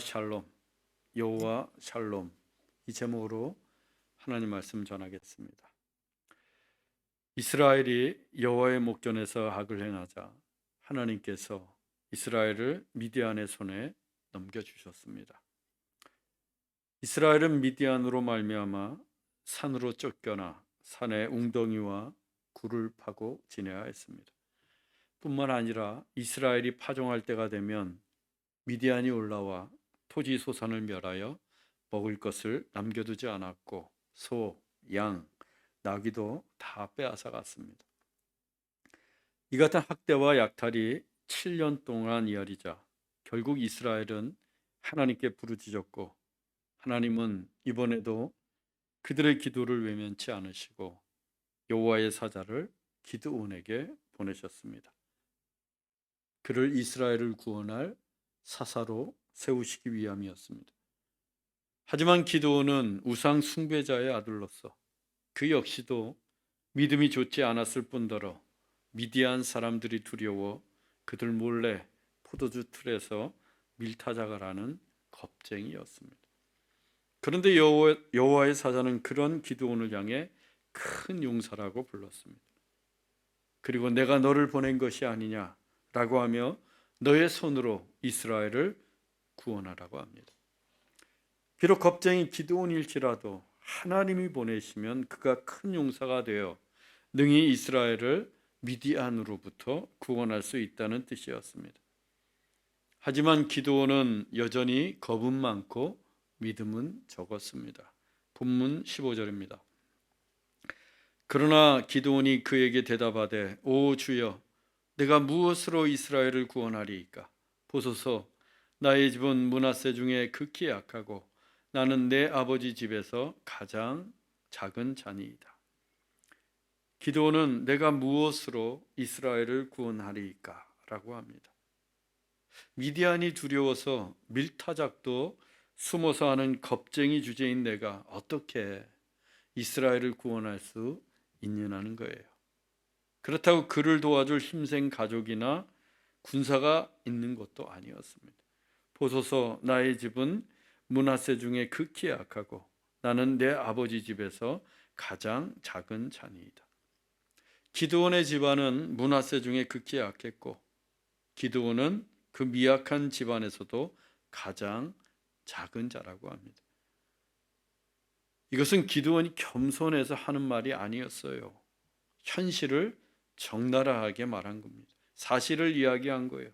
샬롬, 여호와 샬롬, 이 제목으로 하나님 말씀 전하겠습니다. 이스라엘이 여호와의 목전에서 악을 행하자 하나님께서 이스라엘을 미디안의 손에 넘겨주셨습니다. 이스라엘은 미디안으로 말미암아 산으로 쫓겨나 산의 웅덩이와 굴을 파고 지내야 했습니다. 뿐만 아니라 이스라엘이 파종할 때가 되면 미디안이 올라와 토지 소산을 멸하여 먹을 것을 남겨두지 않았고 소, 양, 나귀도 다 빼앗아 갔습니다. 이 같은 학대와 약탈이 7년 동안 이어지자 결국 이스라엘은 하나님께 부르짖었고 하나님은 이번에도 그들의 기도를 외면치 않으시고 여호와의 사자를 기드온에게 보내셨습니다. 그를 이스라엘을 구원할 사사로 세우시기 위함이었습니다. 하지만 기드온은 우상 숭배자의 아들로서 그 역시도 믿음이 좋지 않았을 뿐더러 미디안 사람들이 두려워 그들 몰래 포도주 틀에서 밀타작을 겁쟁이였습니다. 그런데 여호와의 사자는 그런 기드온을 향해 큰 용사라고 불렀습니다. 그리고 내가 너를 보낸 것이 아니냐라고 하며 너의 손으로 이스라엘을 구원하라고 합니다. 비록 겁쟁이 기드온일지라도 하나님이 보내시면 그가 큰 용사가 되어 능히 이스라엘을 미디안으로부터 구원할 수 있다는 뜻이었습니다. 하지만 기드온은 여전히 겁은 많고 믿음은 적었습니다. 본문 15절입니다. 그러나 기드온이 그에게 대답하되 오 주여 내가 무엇으로 이스라엘을 구원하리이까? 보소서 나의 집은 므낫세 중에 극히 약하고 나는 내 아버지 집에서 가장 작은 자니이다. 기드온은 내가 무엇으로 이스라엘을 구원하리이까? 라고 합니다. 미디안이 두려워서 밀타작도 숨어서 하는 겁쟁이 주제인 내가 어떻게 이스라엘을 구원할 수 있느냐는 거예요. 그렇다고 그를 도와줄 힘센 가족이나 군사가 있는 것도 아니었습니다. 보소서 나의 집은 므낫세 중에 극히 약하고 나는 내 아버지 집에서 가장 작은 자니이다. 기드온의 집안은 므낫세 중에 극히 약했고 기드온은 그 미약한 집안에서도 가장 작은 자라고 합니다. 이것은 기드온이 겸손해서 하는 말이 아니었어요. 현실을 적나라하게 말한 겁니다. 사실을 이야기한 거예요.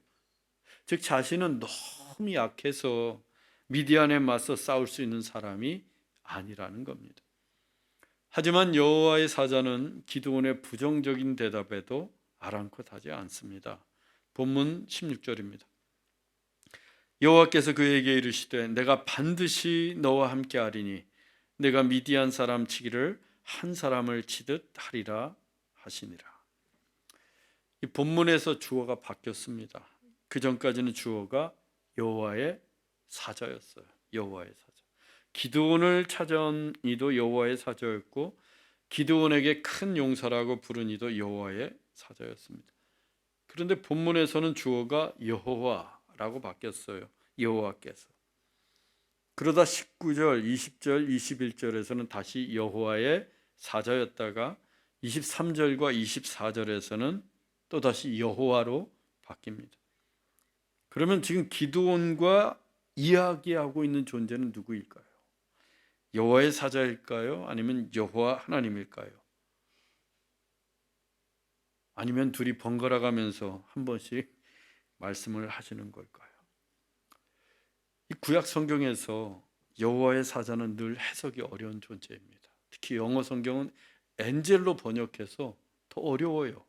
즉 자신은 너무 약해서 미디안에 맞서 싸울 수 있는 사람이 아니라는 겁니다. 하지만 여호와의 사자는 기드온의 부정적인 대답에도 아랑곳하지 않습니다. 본문 16절입니다. 여호와께서 그에게 이르시되 내가 반드시 너와 함께 하리니 내가 미디안 사람 치기를 한 사람을 치듯 하리라 하시니라. 이 본문에서 주어가 바뀌었습니다. 그 전까지는 주어가 여호와의 사자였어요. 여호와의 사자. 기드온을 찾아온 이도 여호와의 사자였고 기드온에게 큰 용사라고 부른 이도 여호와의 사자였습니다. 그런데 본문에서는 주어가 여호와라고 바뀌었어요. 여호와께서. 그러다 19절, 20절, 21절에서는 다시 여호와의 사자였다가 23절과 24절에서는 또다시 여호와로 바뀝니다. 그러면 지금 기드온과 이야기하고 있는 존재는 누구일까요? 여호와의 사자일까요? 아니면 여호와 하나님일까요? 아니면 둘이 번갈아 가면서 한 번씩 말씀을 하시는 걸까요? 이 구약 성경에서 여호와의 사자는 늘 해석이 어려운 존재입니다. 특히 영어 성경은 엔젤로 번역해서 더 어려워요.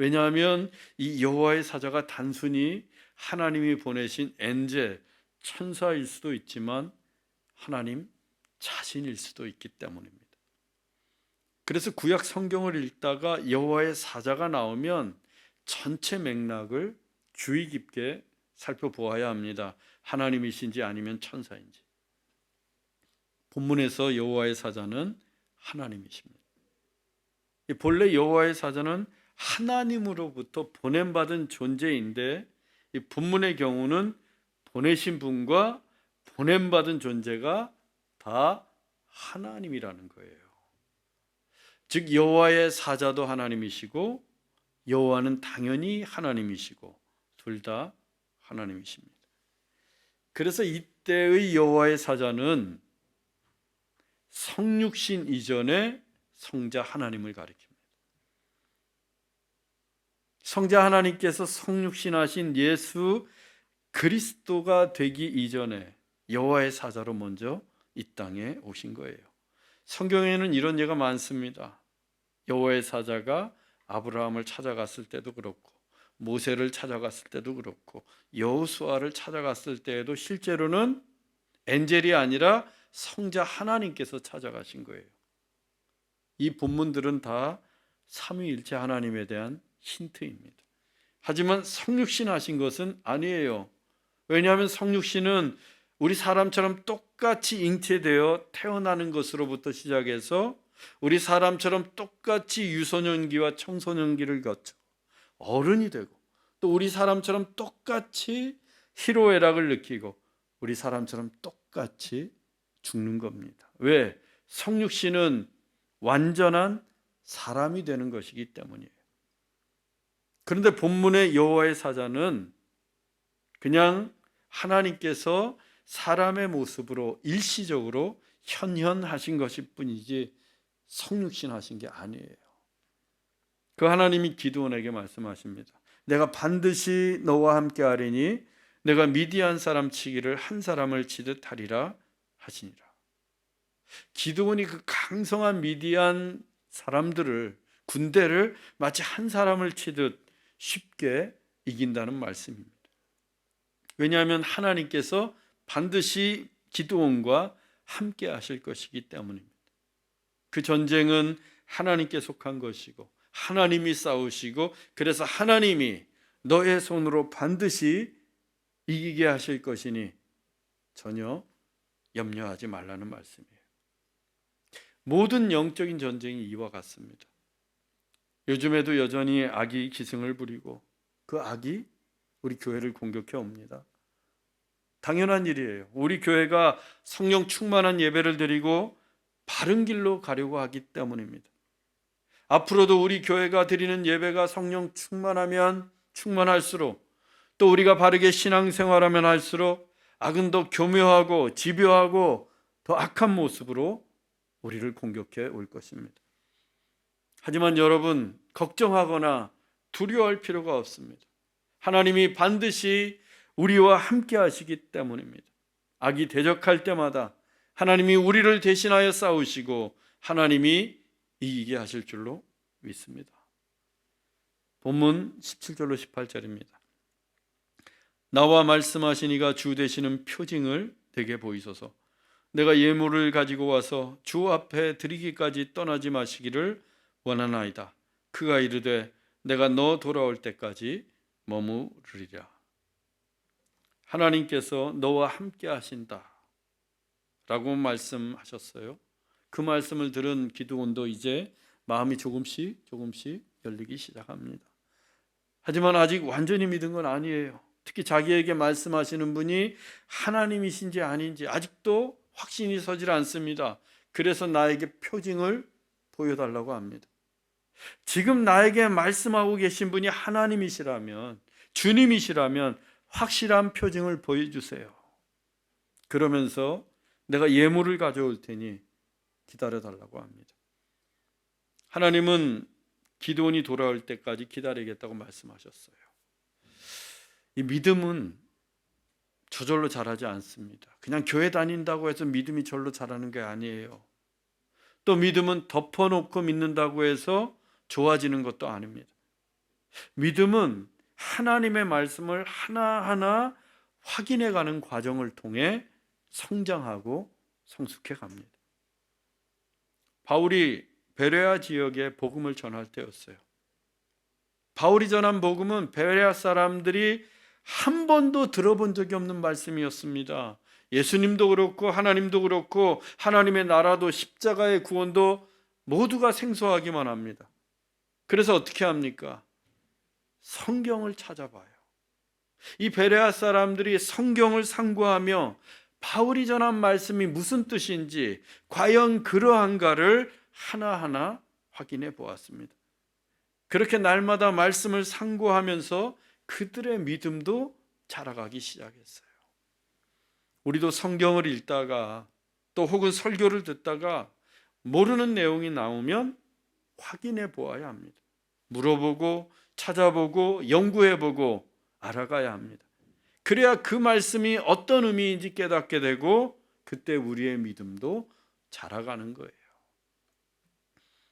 왜냐하면 이 여호와의 사자가 단순히 하나님이 보내신 엔젤, 천사일 수도 있지만 하나님 자신일 수도 있기 때문입니다. 그래서 구약 성경을 읽다가 여호와의 사자가 나오면 전체 맥락을 주의 깊게 살펴보아야 합니다. 하나님이신지 아니면 천사인지. 본문에서 여호와의 사자는 하나님이십니다. 본래 여호와의 사자는 하나님으로부터 보냄받은 존재인데 이 본문의 경우는 보내신 분과 보냄받은 존재가 다 하나님이라는 거예요. 즉 여호와의 사자도 하나님이시고 여호와는 당연히 하나님이시고 둘 다 하나님이십니다. 그래서 이때의 여호와의 사자는 성육신 이전에 성자 하나님을 가리킵니다. 성자 하나님께서 성육신하신 예수 그리스도가 되기 이전에 여호와의 사자로 먼저 이 땅에 오신 거예요. 성경에는 이런 예가 많습니다. 여호와의 사자가 아브라함을 찾아갔을 때도 그렇고 모세를 찾아갔을 때도 그렇고 여호수아를 찾아갔을 때에도 실제로는 엔젤이 아니라 성자 하나님께서 찾아가신 거예요. 이 본문들은 다 삼위일체 하나님에 대한 힌트입니다. 하지만 성육신 하신 것은 아니에요. 왜냐하면 성육신은 우리 사람처럼 똑같이 잉태되어 태어나는 것으로부터 시작해서 우리 사람처럼 똑같이 유소년기와 청소년기를 거쳐 어른이 되고 또 우리 사람처럼 똑같이 희로애락을 느끼고 우리 사람처럼 똑같이 죽는 겁니다. 왜? 성육신은 완전한 사람이 되는 것이기 때문이에요. 그런데 본문의 여호와의 사자는 그냥 하나님께서 사람의 모습으로 일시적으로 현현하신 것일 뿐이지 성육신하신 게 아니에요. 그 하나님이 기드온에게 말씀하십니다. 내가 반드시 너와 함께 하리니 내가 미디안 사람 치기를 한 사람을 치듯 하리라 하시니라. 기드온이 그 강성한 미디안 사람들을 군대를 마치 한 사람을 치듯 쉽게 이긴다는 말씀입니다. 왜냐하면 하나님께서 반드시 기드온과 함께 하실 것이기 때문입니다. 그 전쟁은 하나님께 속한 것이고 하나님이 싸우시고 그래서 하나님이 너의 손으로 반드시 이기게 하실 것이니 전혀 염려하지 말라는 말씀이에요. 모든 영적인 전쟁이 이와 같습니다. 요즘에도 여전히 악이 기승을 부리고 그 악이 우리 교회를 공격해 옵니다. 당연한 일이에요. 우리 교회가 성령 충만한 예배를 드리고 바른 길로 가려고 하기 때문입니다. 앞으로도 우리 교회가 드리는 예배가 성령 충만하면 충만할수록 또 우리가 바르게 신앙생활하면 할수록 악은 더 교묘하고 집요하고 더 악한 모습으로 우리를 공격해 올 것입니다. 하지만 여러분 걱정하거나 두려워할 필요가 없습니다. 하나님이 반드시 우리와 함께 하시기 때문입니다. 악이 대적할 때마다 하나님이 우리를 대신하여 싸우시고 하나님이 이기게 하실 줄로 믿습니다. 본문 17절로 18절입니다. 나와 말씀하신 이가 주 되시는 표징을 내게 보이소서. 내가 예물을 가지고 와서 주 앞에 드리기까지 떠나지 마시기를 원하나이다. 그가 이르되 내가 너 돌아올 때까지 머무르리라. 하나님께서 너와 함께 하신다 라고 말씀하셨어요. 그 말씀을 들은 기드온도 이제 마음이 조금씩 열리기 시작합니다. 하지만 아직 완전히 믿은 건 아니에요. 특히 자기에게 말씀하시는 분이 하나님이신지 아닌지 아직도 확신이 서질 않습니다. 그래서 나에게 표징을 보여달라고 합니다. 지금 나에게 말씀하고 계신 분이 하나님이시라면, 주님이시라면 확실한 표징을 보여주세요. 그러면서 내가 예물을 가져올 테니 기다려달라고 합니다. 하나님은 기드온이 돌아올 때까지 기다리겠다고 말씀하셨어요. 이 믿음은 저절로 자라지 않습니다. 그냥 교회 다닌다고 해서 믿음이 절로 자라는 게 아니에요. 또 믿음은 덮어놓고 믿는다고 해서 좋아지는 것도 아닙니다. 믿음은 하나님의 말씀을 하나하나 확인해가는 과정을 통해 성장하고 성숙해 갑니다. 바울이 베레아 지역에 복음을 전할 때였어요. 바울이 전한 복음은 베레아 사람들이 한 번도 들어본 적이 없는 말씀이었습니다. 예수님도 그렇고 하나님도 그렇고 하나님의 나라도 십자가의 구원도 모두가 생소하기만 합니다. 그래서 어떻게 합니까? 성경을 찾아봐요. 이 베레아 사람들이 성경을 상고하며 바울이 전한 말씀이 무슨 뜻인지 과연 그러한가를 하나하나 확인해 보았습니다. 그렇게 날마다 말씀을 상고하면서 그들의 믿음도 자라가기 시작했어요. 우리도 성경을 읽다가 또 혹은 설교를 듣다가 모르는 내용이 나오면 확인해 보아야 합니다. 물어보고 찾아보고 연구해보고 알아가야 합니다. 그래야 그 말씀이 어떤 의미인지 깨닫게 되고 그때 우리의 믿음도 자라가는 거예요.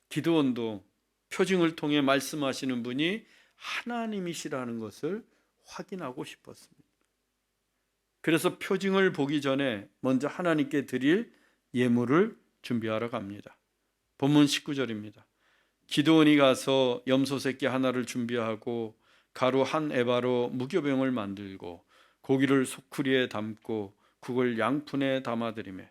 기드온도 표징을 통해 말씀하시는 분이 하나님이시라는 것을 확인하고 싶었습니다. 그래서 표징을 보기 전에 먼저 하나님께 드릴 예물을 준비하러 갑니다. 본문 19절입니다. 기드온이 가서 염소 새끼 하나를 준비하고 가루 한 에바로 무교병을 만들고 고기를 소쿠리에 담고 국을 양푼에 담아드리매.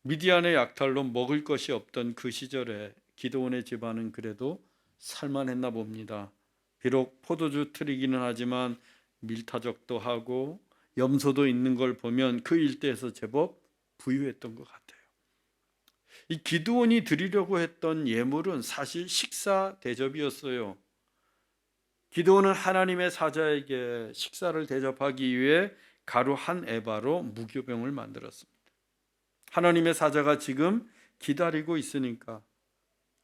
미디안의 약탈로 먹을 것이 없던 그 시절에 기드온의 집안은 그래도 살만했나 봅니다. 비록 포도주 틀이기는 하지만 밀타적도 하고 염소도 있는 걸 보면 그 일대에서 제법 부유했던 것 같아요. 이 기드온이 드리려고 했던 예물은 사실 식사 대접이었어요. 기드온은 하나님의 사자에게 식사를 대접하기 위해 가루 한 에바로 무교병을 만들었습니다. 하나님의 사자가 지금 기다리고 있으니까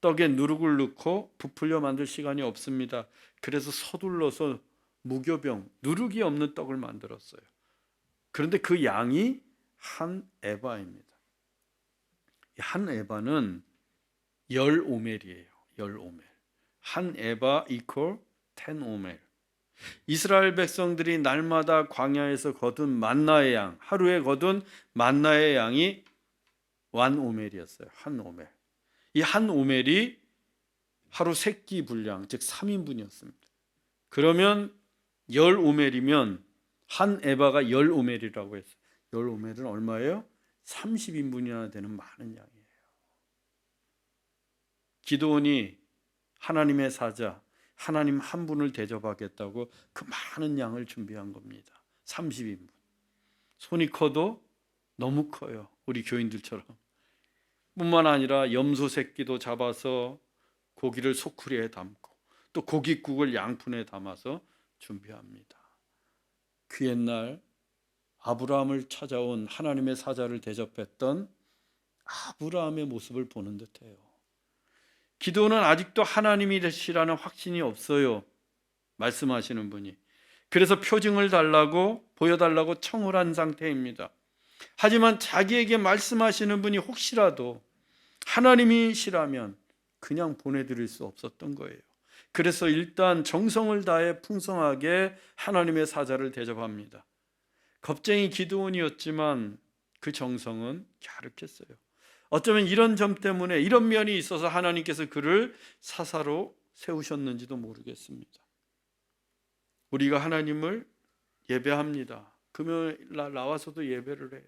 떡에 누룩을 넣고 부풀려 만들 시간이 없습니다. 그래서 서둘러서 무교병, 누룩이 없는 떡을 만들었어요. 그런데 그 양이 한 에바입니다. 한 에바는 10오멜이에요. 10오멜. 한 에바 이퀄 10오멜. 이스라엘 백성들이 날마다 광야에서 거둔 만나의 양, 하루에 거둔 만나의 양이 1오멜이었어요. 한 오멜. 이 한 오멜이 하루 3끼 분량, 즉 3인분이었습니다. 그러면 10오멜이면 한 에바가 10오멜이라고 했어요. 10오멜은 얼마예요? 30인분이나 되는 많은 양이에요. 기드온이 하나님의 사자, 하나님 한 분을 대접하겠다고 그 많은 양을 준비한 겁니다. 30인분. 손이 커도 너무 커요. 우리 교인들처럼. 뿐만 아니라 염소 새끼도 잡아서 고기를 소쿠리에 담고 또 고깃국을 양푼에 담아서 준비합니다. 그 옛날 아브라함을 찾아온 하나님의 사자를 대접했던 아브라함의 모습을 보는 듯해요. 기도는 아직도 하나님이시라는 확신이 없어요. 말씀하시는 분이. 그래서 표징을 달라고 보여달라고 청을 한 상태입니다. 하지만 자기에게 말씀하시는 분이 혹시라도 하나님이시라면 그냥 보내드릴 수 없었던 거예요. 그래서 일단 정성을 다해 풍성하게 하나님의 사자를 대접합니다. 겁쟁이 기드온이었지만 그 정성은 갸륵했어요. 어쩌면 이런 점 때문에 이런 면이 있어서 하나님께서 그를 사사로 세우셨는지도 모르겠습니다. 우리가 하나님을 예배합니다. 금요일날 나와서도 예배를 해요.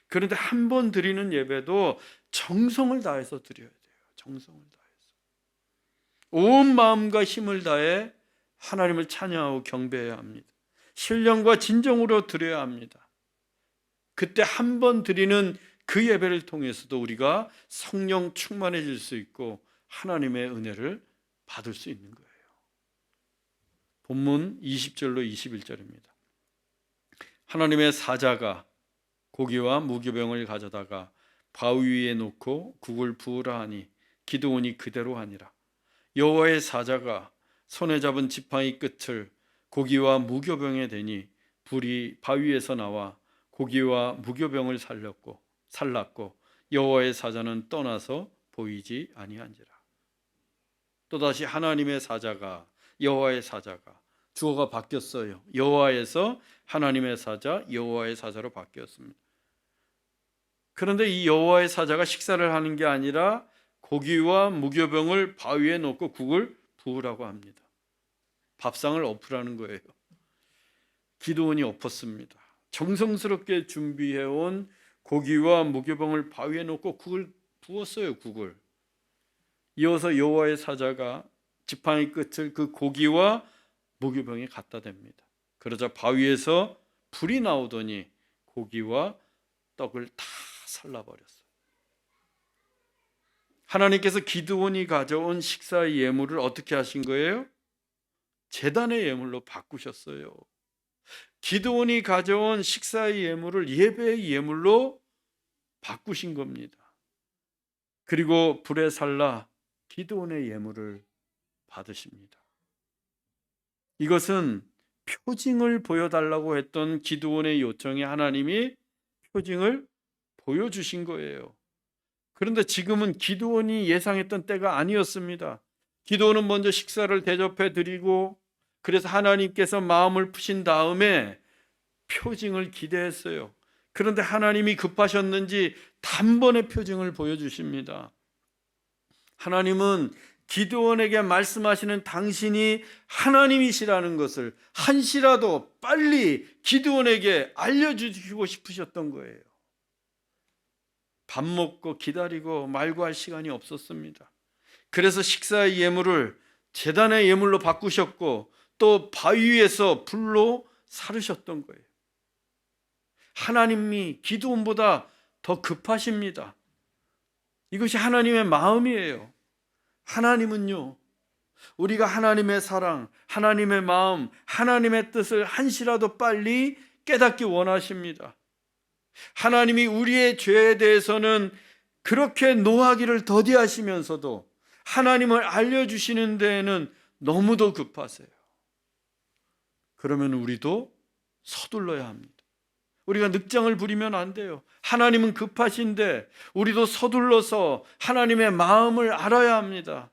그런데 한 번 드리는 예배도 정성을 다해서 드려야 돼요. 정성을 다해서. 온 마음과 힘을 다해 하나님을 찬양하고 경배해야 합니다. 신령과 진정으로 드려야 합니다. 그때 한 번 드리는 그 예배를 통해서도 우리가 성령 충만해질 수 있고 하나님의 은혜를 받을 수 있는 거예요. 본문 20절로 21절입니다. 하나님의 사자가 고기와 무교병을 가져다가 바위 위에 놓고 국을 부으라 하니 기드온이 그대로 하니라. 여호와의 사자가 손에 잡은 지팡이 끝을 고기와 무교병에 대니 불이 바위에서 나와 고기와 무교병을 살랐고 여호와의 사자는 떠나서 보이지 아니한지라. 또다시 하나님의 사자가 여호와의 사자가 주어가 바뀌었어요. 여호와에서 하나님의 사자, 여호와의 사자로 바뀌었습니다. 그런데 이 여호와의 사자가 식사를 하는 게 아니라 고기와 무교병을 바위에 놓고 국을 부으라고 합니다. 밥상을 엎으라는 거예요. 기드온이 엎었습니다. 정성스럽게 준비해온 고기와 무교병을 바위에 놓고 국을 부었어요. 국을. 이어서 여호와의 사자가 지팡이 끝을 그 고기와 무교병에 갖다 댑니다. 그러자 바위에서 불이 나오더니 고기와 떡을 다 살라버렸어요. 하나님께서 기드온이 가져온 식사의 예물을 어떻게 하신 거예요? 제단의 예물로 바꾸셨어요. 기드온이 가져온 식사의 예물을 예배의 예물로 바꾸신 겁니다. 그리고 불에 살라 기드온의 예물을 받으십니다. 이것은 표징을 보여달라고 했던 기드온의 요청에 하나님이 표징을 보여주신 거예요. 그런데 지금은 기드온이 예상했던 때가 아니었습니다. 기드온은 먼저 식사를 대접해 드리고 그래서 하나님께서 마음을 푸신 다음에 표징을 기대했어요. 그런데 하나님이 급하셨는지 단번에 표징을 보여주십니다. 하나님은 기드온에게 말씀하시는 당신이 하나님이시라는 것을 한시라도 빨리 기드온에게 알려주시고 싶으셨던 거예요. 밥 먹고 기다리고 말고 할 시간이 없었습니다. 그래서 식사의 예물을 제단의 예물로 바꾸셨고 또 바위 위에서 불로 사르셨던 거예요. 하나님이 기드온보다 더 급하십니다. 이것이 하나님의 마음이에요. 하나님은요, 우리가 하나님의 사랑, 하나님의 마음, 하나님의 뜻을 한시라도 빨리 깨닫기 원하십니다. 하나님이 우리의 죄에 대해서는 그렇게 노하기를 더디하시면서도 하나님을 알려주시는 데에는 너무도 급하세요. 그러면 우리도 서둘러야 합니다. 우리가 늑장을 부리면 안 돼요. 하나님은 급하신데 우리도 서둘러서 하나님의 마음을 알아야 합니다.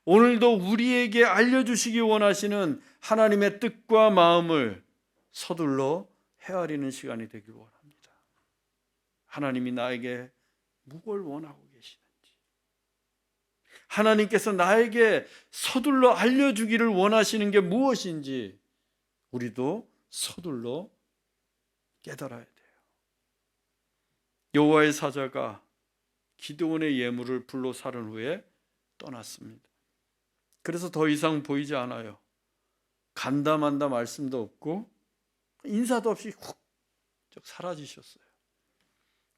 오늘도 우리에게 알려주시기 원하시는 하나님의 뜻과 마음을 서둘러 헤아리는 시간이 되길 원합니다. 하나님이 나에게 무엇을 원하고 계시는지, 하나님께서 나에게 서둘러 알려주기를 원하시는 게 무엇인지 우리도 서둘러 깨달아야 돼요. 여호와의 사자가 기드온의 예물을 불로 사른 후에 떠났습니다. 그래서 더 이상 보이지 않아요. 간다 만다 말씀도 없고 인사도 없이 훅 사라지셨어요.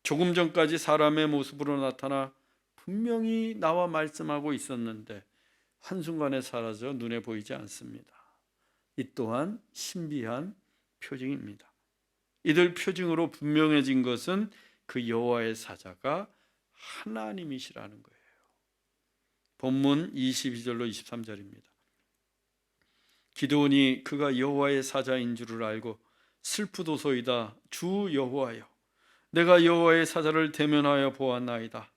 조금 전까지 사람의 모습으로 나타나 분명히 나와 말씀하고 있었는데 한순간에 사라져 눈에 보이지 않습니다. 이 또한 신비한 표징입니다. 이들 표징으로 분명해진 것은 그 여호와의 사자가 하나님이시라는 거예요. 본문 22절로 23절입니다. 기드온이 그가 여호와의 사자인 줄을 알고 슬프도소이다. 주 여호와여, 내가 여호와의 사자를 대면하여 보았나이다.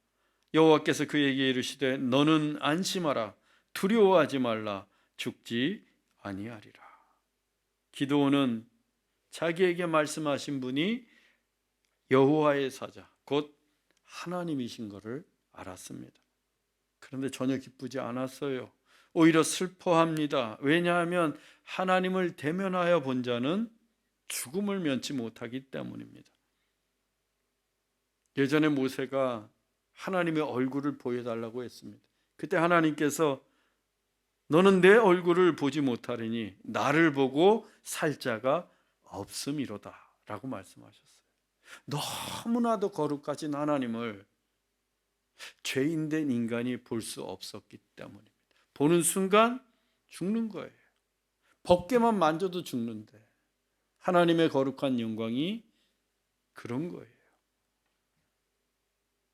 여호와께서 그에게 이르시되 너는 안심하라, 두려워하지 말라, 죽지 아니하리라. 기드온은 자기에게 말씀하신 분이 여호와의 사자, 곧 하나님이신 것을 알았습니다. 그런데 전혀 기쁘지 않았어요. 오히려 슬퍼합니다. 왜냐하면 하나님을 대면하여 본 자는 죽음을 면치 못하기 때문입니다. 예전에 모세가 하나님의 얼굴을 보여달라고 했습니다. 그때 하나님께서 너는 내 얼굴을 보지 못하리니 나를 보고 살 자가 없음이로다 라고 말씀하셨어요. 너무나도 거룩하신 하나님을 죄인된 인간이 볼 수 없었기 때문입니다. 보는 순간 죽는 거예요. 벗개만 만져도 죽는데 하나님의 거룩한 영광이 그런 거예요.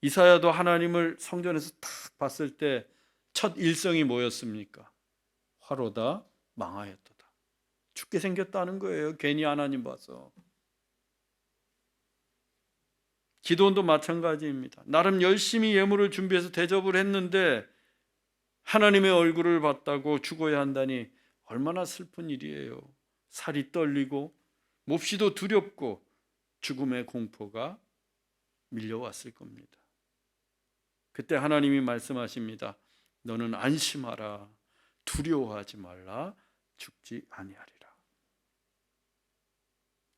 이사야도 하나님을 성전에서 딱 봤을 때 첫 일성이 뭐였습니까? 화로다, 망하였도다. 죽게 생겼다는 거예요. 괜히 하나님 봐서. 기드온도 마찬가지입니다. 나름 열심히 예물을 준비해서 대접을 했는데 하나님의 얼굴을 봤다고 죽어야 한다니 얼마나 슬픈 일이에요. 살이 떨리고 몹시도 두렵고 죽음의 공포가 밀려왔을 겁니다. 그때 하나님이 말씀하십니다. 너는 안심하라, 두려워하지 말라, 죽지 아니하리라.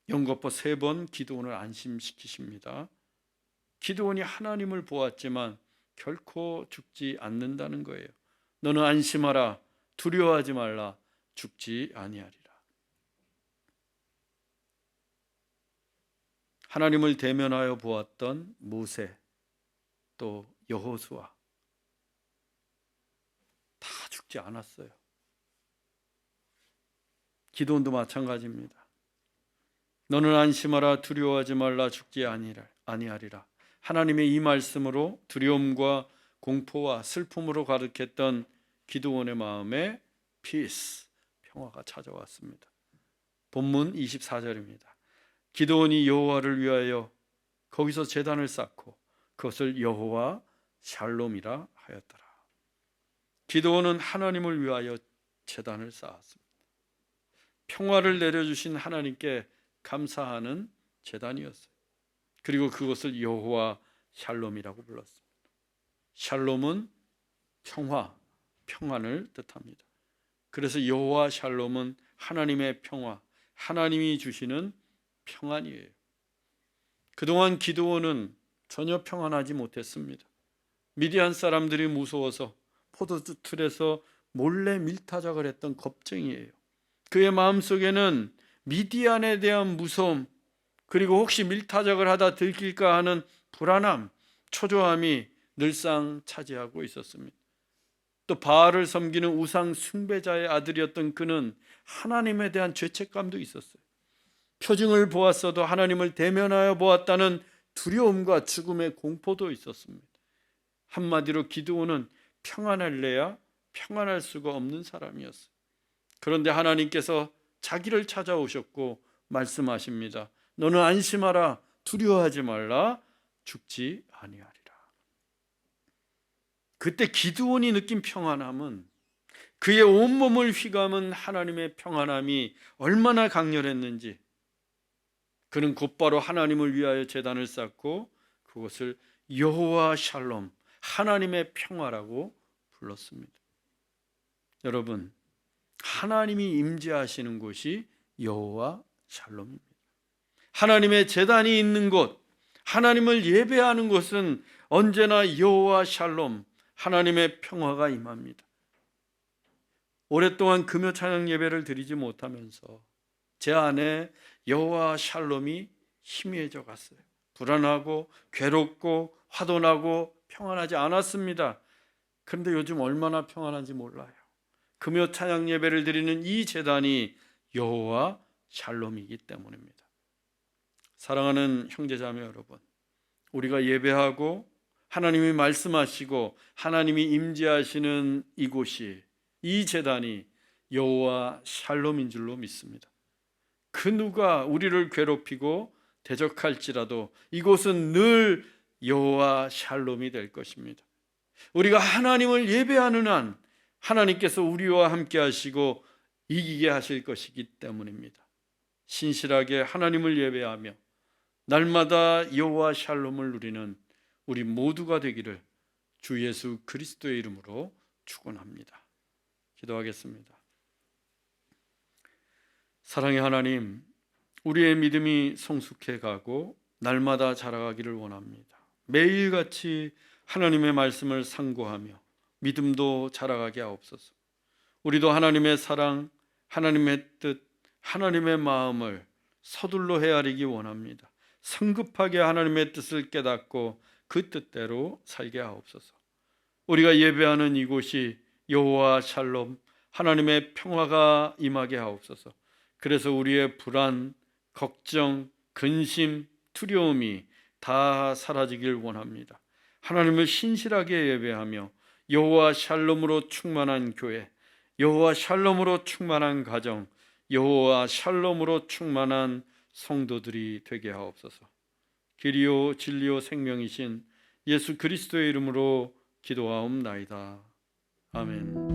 연거푸 3번 기드온을 안심시키십니다. 기드온이 하나님을 보았지만 결코 죽지 않는다는 거예요. 너는 안심하라, 두려워하지 말라, 죽지 아니하리라. 하나님을 대면하여 보았던 모세, 또 여호수아 다 죽지 않았어요. 기도원도 마찬가지입니다. 너는 안심하라, 두려워하지 말라, 죽지 아니하리라. 하나님의 이 말씀으로 두려움과 공포와 슬픔으로 가득했던 기도원의 마음에 피스, 평화가 찾아왔습니다. 본문 24절입니다. 기도원이 여호와를 위하여 거기서 제단을 쌓고 그것을 여호와 샬롬이라 하였더라. 기도원은 하나님을 위하여 제단을 쌓았습니다. 평화를 내려주신 하나님께 감사하는 제단이었어요. 그리고 그것을 여호와 샬롬이라고 불렀습니다. 샬롬은 평화, 평안을 뜻합니다. 그래서 여호와 샬롬은 하나님의 평화, 하나님이 주시는 평안이에요. 그동안 기드온은 전혀 평안하지 못했습니다. 미디안 사람들이 무서워서 포도틀에서 몰래 밀타작을 했던 겁쟁이에요. 그의 마음속에는 미디안에 대한 무서움, 그리고 혹시 밀타작을 하다 들킬까 하는 불안함, 초조함이 늘상 차지하고 있었습니다. 또 바알을 섬기는 우상 숭배자의 아들이었던 그는 하나님에 대한 죄책감도 있었어요. 표징을 보았어도 하나님을 대면하여 보았다는 두려움과 죽음의 공포도 있었습니다. 한마디로 기드온은 평안할래야 평안할 수가 없는 사람이었어요. 그런데 하나님께서 자기를 찾아오셨고 말씀하십니다. 너는 안심하라, 두려워하지 말라, 죽지 아니하리라. 그때 기드온이 느낀 평안함은, 그의 온몸을 휘감은 하나님의 평안함이 얼마나 강렬했는지, 그는 곧바로 하나님을 위하여 제단을 쌓고 그것을 여호와 샬롬, 하나님의 평화라고 불렀습니다. 여러분, 하나님이 임재하시는 곳이 여호와 샬롬입니다. 하나님의 제단이 있는 곳, 하나님을 예배하는 곳은 언제나 여호와 샬롬, 하나님의 평화가 임합니다. 오랫동안 금요 찬양 예배를 드리지 못하면서 제 안에 여호와 샬롬이 희미해져 갔어요. 불안하고 괴롭고 화도나고 평안하지 않았습니다. 그런데 요즘 얼마나 평안한지 몰라요. 금요 찬양 예배를 드리는 이 제단이 여호와 샬롬이기 때문입니다. 사랑하는 형제자매 여러분, 우리가 예배하고 하나님이 말씀하시고 하나님이 임재하시는 이곳이, 이 제단이 여호와 샬롬인 줄로 믿습니다. 그 누가 우리를 괴롭히고 대적할지라도 이곳은 늘 여호와 샬롬이 될 것입니다. 우리가 하나님을 예배하는 한 하나님께서 우리와 함께 하시고 이기게 하실 것이기 때문입니다. 신실하게 하나님을 예배하며 날마다 여호와 샬롬을 누리는 우리 모두가 되기를 주 예수 그리스도의 이름으로 축원합니다. 기도하겠습니다. 사랑의 하나님, 우리의 믿음이 성숙해 가고 날마다 자라가기를 원합니다. 매일같이 하나님의 말씀을 상고하며 믿음도 자라가게 하옵소서. 우리도 하나님의 사랑, 하나님의 뜻, 하나님의 마음을 서둘러 헤아리기 원합니다. 성급하게 하나님의 뜻을 깨닫고 그 뜻대로 살게 하옵소서. 우리가 예배하는 이곳이 여호와 샬롬, 하나님의 평화가 임하게 하옵소서. 그래서 우리의 불안, 걱정, 근심, 두려움이 다 사라지길 원합니다. 하나님을 신실하게 예배하며 여호와 샬롬으로 충만한 교회, 여호와 샬롬으로 충만한 가정, 여호와 샬롬으로 충만한 성도들이 되게 하옵소서. 길이요 진리요 생명이신 예수 그리스도의 이름으로 기도하옵나이다. 아멘.